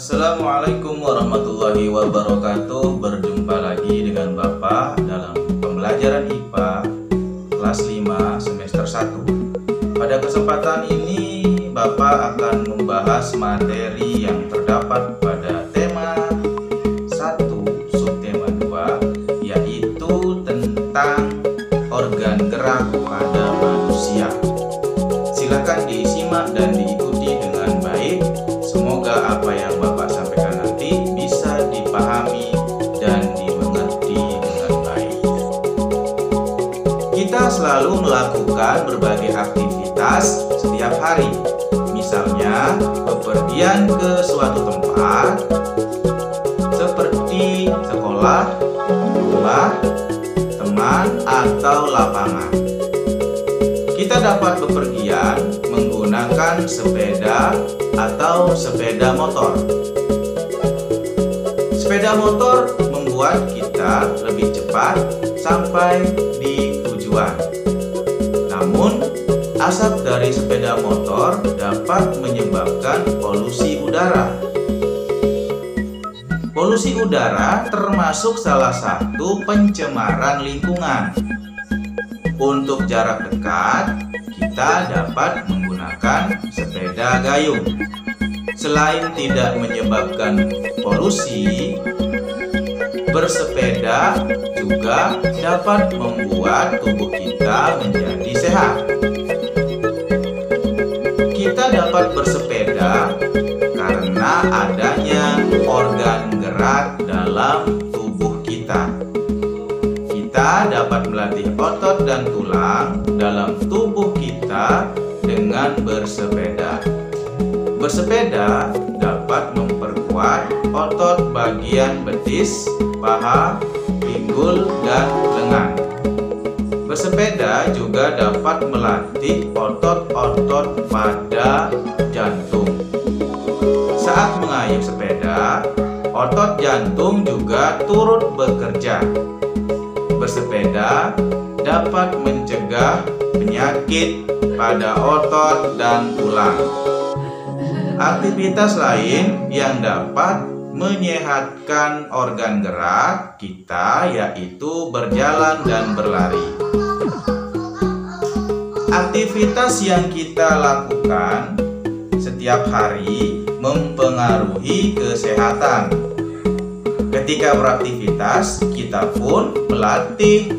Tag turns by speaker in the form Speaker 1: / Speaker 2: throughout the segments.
Speaker 1: Assalamualaikum warahmatullahi wabarakatuh. Berjumpa lagi dengan Bapak dalam pembelajaran IPA kelas 5 semester 1. Pada kesempatan ini Bapak akan membahas materi yang terdapat pada tema 1 subtema 2, yaitu tentang organ gerak pada manusia. Silakan disimak dan diikuti dengan baik. Semoga apa yang Bapak sampaikan nanti bisa dipahami dan dimengerti dengan baik. Kita selalu melakukan berbagai aktivitas setiap hari. Misalnya, bepergian ke suatu tempat seperti sekolah, rumah, teman, atau lapangan. Kita dapat bepergian menggunakan sepeda atau sepeda motor. Sepeda motor membuat kita lebih cepat sampai di tujuan. Namun, asap dari sepeda motor dapat menyebabkan polusi udara. Polusi udara termasuk salah satu pencemaran lingkungan. Untuk jarak dekat, kita dapat menggunakan sepeda gayung. Selain tidak menyebabkan polusi, bersepeda juga dapat membuat tubuh kita menjadi sehat. Kita dapat bersepeda karena adanya organ gerak dalam tubuh kita. Kita dapat melatih otot dan tulang dalam tubuh kita dengan bersepeda. Bersepeda dapat memperkuat otot bagian betis, paha, pinggul, dan lengan. Bersepeda juga dapat melatih otot-otot pada jantung. Saat mengayuh sepeda, otot jantung juga turut bekerja. Bersepeda dapat mencegah penyakit pada otot dan tulang. Aktivitas lain yang dapat menyehatkan organ gerak kita yaitu berjalan dan berlari. Aktivitas yang kita lakukan setiap hari mempengaruhi kesehatan. Ketika beraktivitas, kita pun melatih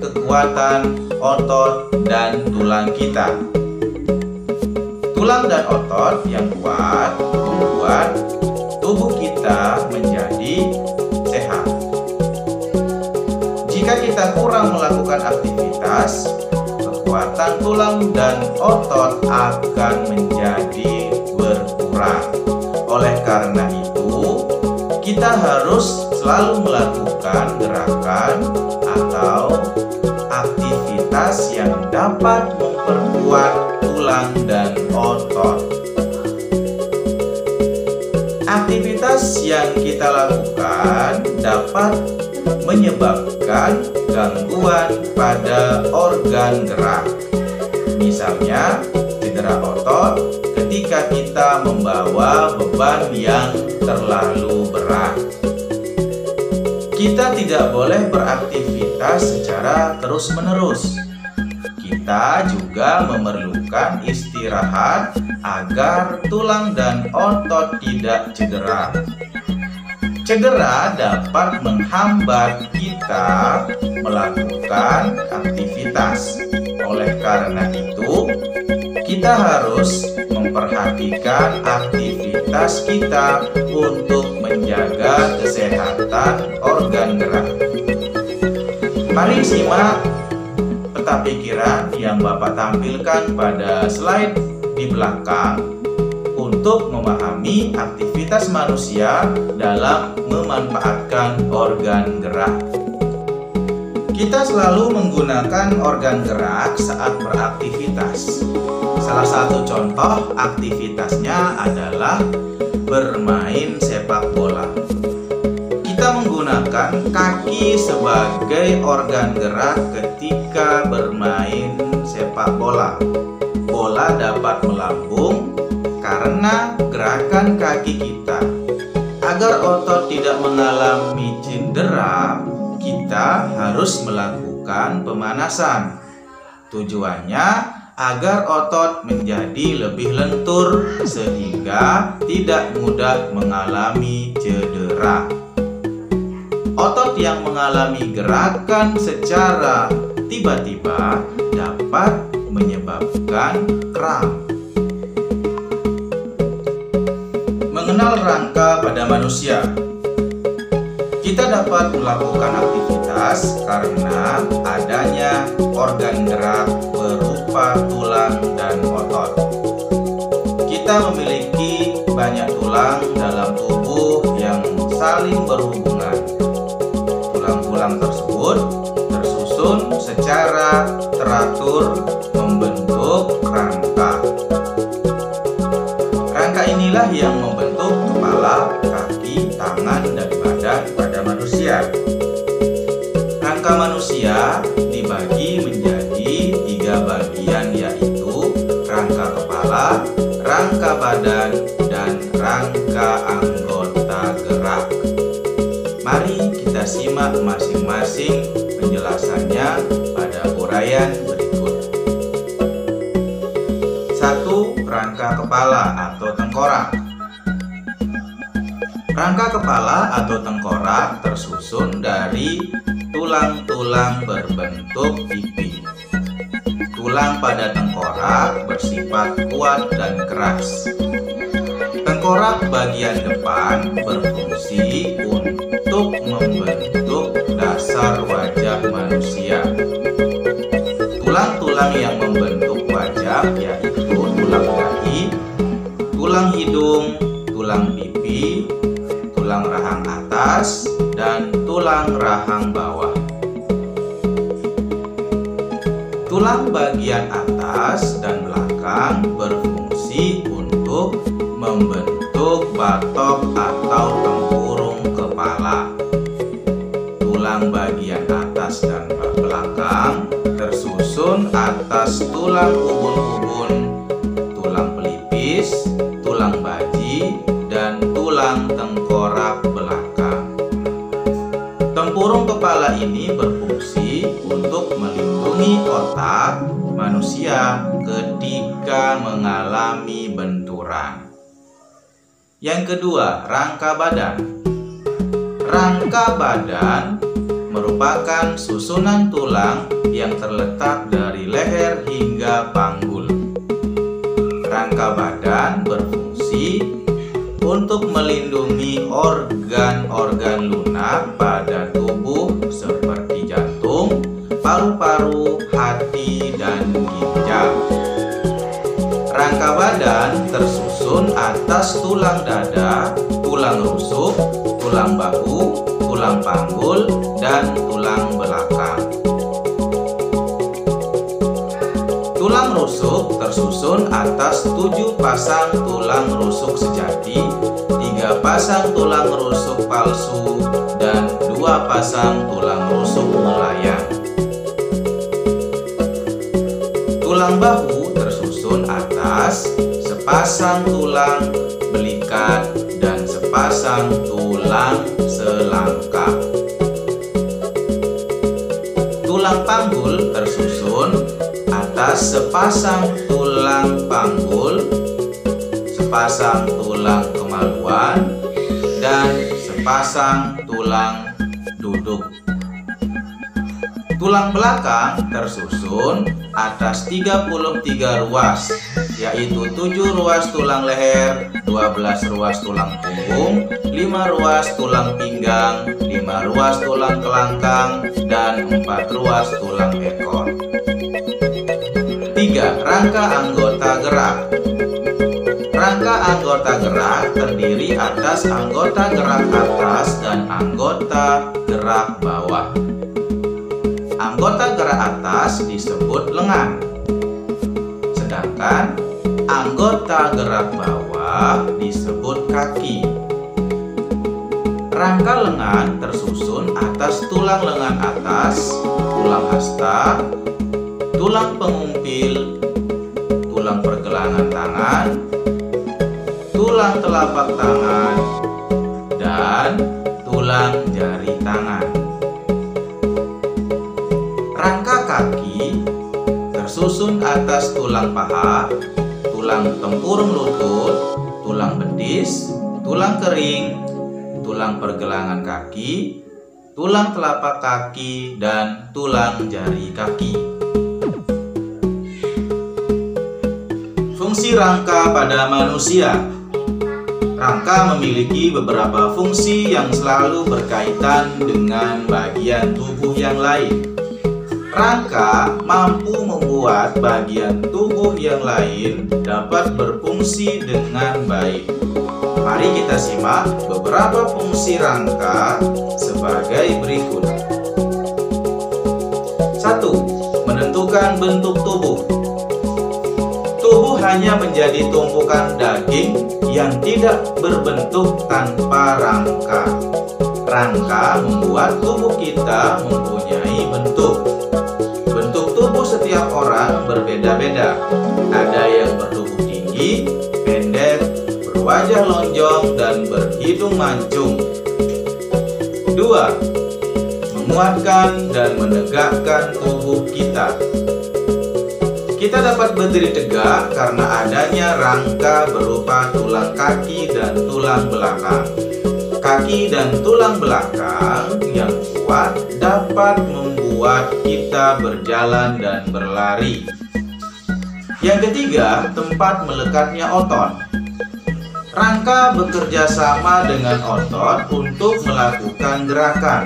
Speaker 1: kekuatan otot dan tulang kita. Tulang dan otot yang kuat membuat tubuh kita menjadi sehat. Jika kita kurang melakukan aktivitas, kekuatan tulang dan otot akan menjadi berkurang. Oleh karena itu, kita harus selalu melakukan gerakan atau aktivitas yang dapat memperkuat tulang dan otot. Aktivitas yang kita lakukan dapat menyebabkan gangguan pada organ gerak. Misalnya, cedera otot ketika kita membawa beban yang terlalu berat. Kita tidak boleh beraktivitas secara terus-menerus. Kita juga memerlukan istirahat agar tulang dan otot tidak cedera. Cedera dapat menghambat kita melakukan aktivitas. Oleh karena itu, kita harus memperhatikan aktivitas kita untuk menjaga kesehatan organ gerak. Mari simak peta pikiran yang Bapak tampilkan pada slide di belakang untuk memahami aktivitas manusia dalam memanfaatkan organ gerak. Kita selalu menggunakan organ gerak saat beraktivitas. Salah satu contoh aktivitasnya adalah bermain sepak bola. Kita menggunakan kaki sebagai organ gerak ketika bermain sepak bola. Bola dapat melambung karena gerakan kaki kita. mengalami cedera, kita harus melakukan pemanasan. Tujuannya agar otot menjadi lebih lentur sehingga tidak mudah mengalami cedera. Otot yang mengalami gerakan secara tiba-tiba dapat menyebabkan kram. Mengenal rangka pada manusia. Kita dapat melakukan aktivitas karena adanya organ gerak berupa tulang dan otot. Kita memiliki banyak tulang dalam tubuh yang saling berhubungan. Tulang-tulang tersebut tersusun secara teratur membentuk rangka. Rangka inilah yang membentuk kepala, kaki, tangan, dan badan pada manusia. Rangka manusia dibagi menjadi 3 bagian, yaitu rangka kepala, rangka badan, dan rangka anggota gerak. Mari kita simak masing-masing penjelasannya pada uraian berikut. 1. Rangka kepala atau tengkorak. Rangka kepala atau tengkorak tersusun dari tulang-tulang berbentuk pipi. Tulang pada tengkorak bersifat kuat dan keras. Tengkorak bagian depan berfungsi untuk membentuk dasar wajah manusia. Tulang-tulang yang membentuk wajah yaitu tulang dahi, tulang hidung, tulang pipi, tulang rahang atas, dan tulang rahang bawah. Tulang bagian atas dan belakang berfungsi untuk membentuk batok atau tempurung kepala. Tulang bagian atas dan belakang tersusun atas tulang ubun-ubun, tulang pelipis, tulang baji, dan tulang tengkorak belakang. Tempurung kepala ini berfungsi untuk melindungi otak manusia ketika mengalami benturan. Yang kedua, rangka badan. Rangka badan merupakan susunan tulang yang terletak dari leher hingga panggul. Rangka badan berfungsi untuk melindungi organ-organ lunak pada tubuh seperti jantung, paru-paru, hati, dan ginjal. Rangka badan tersusun atas tulang dada, tulang rusuk, tulang bahu, tulang panggul, dan tulang belakang. Tulang rusuk tersusun atas 7 pasang tulang rusuk sejati, 3 pasang tulang rusuk palsu, dan 2 pasang tulang rusuk melayang. Tulang bahu tersusun atas sepasang tulang belikat dan sepasang tulang selangkah. Tulang panggul tersusun atas sepasang tulang panggul, sepasang tulang kemaluan, dan sepasang tulang duduk. Tulang belakang tersusun atas 33 ruas, yaitu 7 ruas tulang leher, 12 ruas tulang punggung, 5 ruas tulang pinggang, 5 ruas tulang kelangkang, dan 4 ruas tulang ekor. 3. Rangka anggota gerak. Rangka anggota gerak terdiri atas anggota gerak atas dan anggota gerak bawah. Anggota gerak atas disebut lengan, sedangkan anggota gerak bawah disebut kaki. Rangka lengan tersusun atas tulang lengan atas, tulang hasta, tulang pengumpil, tulang pergelangan tangan, tulang telapak tangan, dan tulang atas tulang paha, tulang tempurung lutut, tulang betis, tulang kering, tulang pergelangan kaki, tulang telapak kaki, dan tulang jari kaki. Fungsi rangka pada manusia. Rangka memiliki beberapa fungsi yang selalu berkaitan dengan bagian tubuh yang lain. Rangka mampu membuat bagian tubuh yang lain dapat berfungsi dengan baik. Mari kita simak beberapa fungsi rangka sebagai berikut. 1. Menentukan bentuk tubuh. Tubuh hanya menjadi tumpukan daging yang tidak berbentuk tanpa rangka. Rangka membuat tubuh kita mempunyai bentuk. Bentuk tubuh setiap orang berbeda-beda. Ada yang bertubuh tinggi, pendek, berwajah lonjong, dan berhidung mancung. 2. Menguatkan dan menegakkan tubuh kita. Kita dapat berdiri tegak karena adanya rangka berupa tulang kaki dan tulang belakang. Kaki dan tulang belakang yang kuat dapat membuat kita berjalan dan berlari. Yang ketiga, tempat melekatnya otot. Rangka bekerja sama dengan otot untuk melakukan gerakan.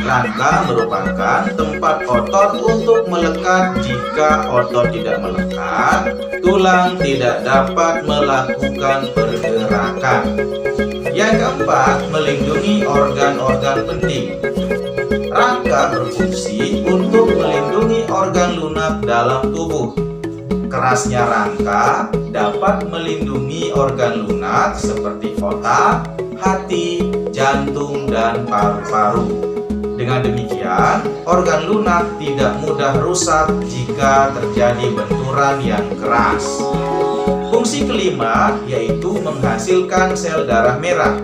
Speaker 1: Rangka merupakan tempat otot untuk melekat. Jika otot tidak melekat, tulang tidak dapat melakukan pergerakan. Yang keempat, melindungi organ-organ penting. Rangka berfungsi untuk melindungi organ lunak dalam tubuh. Kerasnya rangka dapat melindungi organ lunak seperti otak, hati, jantung, dan paru-paru. Dengan demikian, organ lunak tidak mudah rusak jika terjadi benturan yang keras. Fungsi kelima yaitu menghasilkan sel darah merah.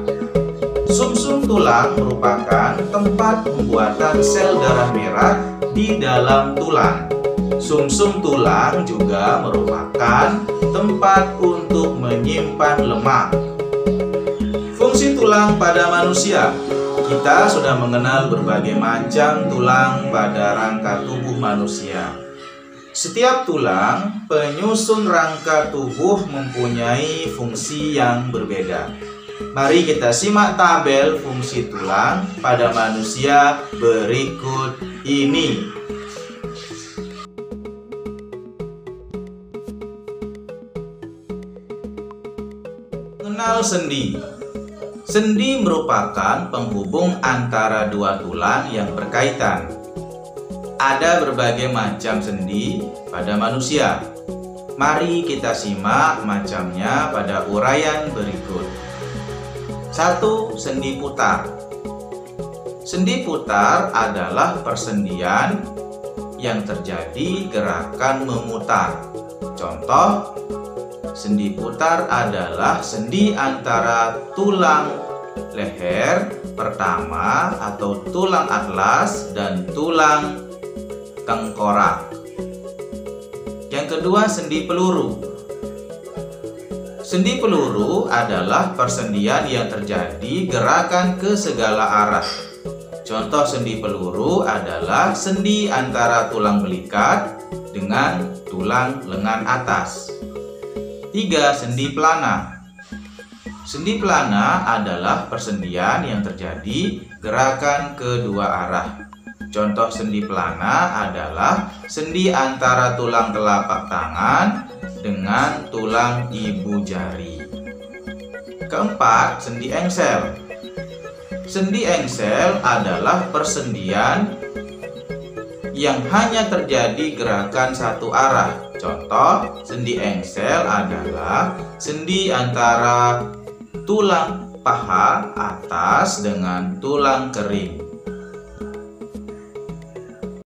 Speaker 1: Sumsum tulang merupakan tempat pembuatan sel darah merah di dalam tulang. Sumsum tulang juga merupakan tempat untuk menyimpan lemak. Fungsi tulang pada manusia. Kita sudah mengenal berbagai macam tulang pada rangka tubuh manusia. Setiap tulang penyusun rangka tubuh mempunyai fungsi yang berbeda. Mari kita simak tabel fungsi tulang pada manusia berikut ini. Mengenal sendi. Sendi merupakan penghubung antara dua tulang yang berkaitan. Ada berbagai macam sendi pada manusia. Mari kita simak macamnya pada uraian berikut. 1. Sendi putar. Sendi putar adalah persendian yang terjadi gerakan memutar. Contoh, sendi putar adalah sendi antara tulang leher pertama atau tulang atlas dan tulang tengkorak. Yang kedua, sendi peluru. Sendi peluru adalah persendian yang terjadi gerakan ke segala arah. Contoh sendi peluru adalah sendi antara tulang belikat dengan tulang lengan atas. 3. Sendi pelana. Sendi pelana adalah persendian yang terjadi gerakan kedua arah. Contoh sendi pelana adalah sendi antara tulang telapak tangan dengan tulang ibu jari. Keempat, sendi engsel. Sendi engsel adalah persendian yang hanya terjadi gerakan satu arah. Contoh, sendi engsel adalah sendi antara tulang paha atas dengan tulang kering.